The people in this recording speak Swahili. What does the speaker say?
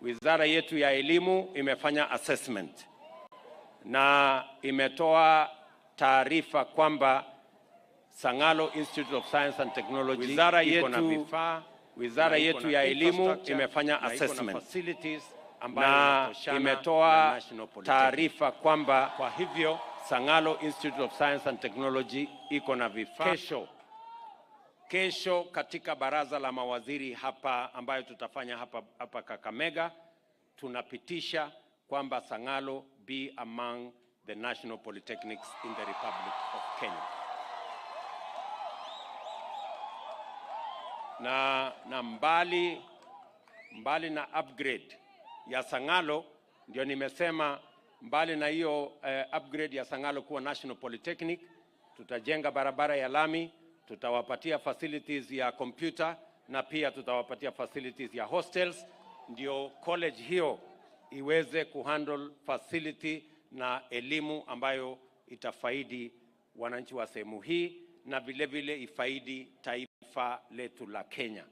Wizara yetu ya elimu imefanya assessment na imetoa taarifa kwamba Sangalo Institute of Science and Technology iko na vifaa. Wizara yetu ya elimu imefanya assessment na imetoa taarifa kwamba kwa hivyo Sangalo Institute of Science and Technology iko na vifaa. Kesho katika baraza la mawaziri hapa ambayo tutafanya hapa Kakamega, tunapitisha kwamba Sangalo be among the national polytechnics in the Republic of Kenya. Na mbali na upgrade ya Sangalo, ndio nimesema mbali na hiyo upgrade ya Sangalo kuwa national polytechnic, tutajenga barabara ya lami, tutawapatia facilities ya computer na pia tutawapatia facilities ya hostels, ndio college hiyo iweze kuhandle facility na elimu ambayo itafaidi wananchi wa sehemu hii na vile vile ifaidi taifa letu la Kenya.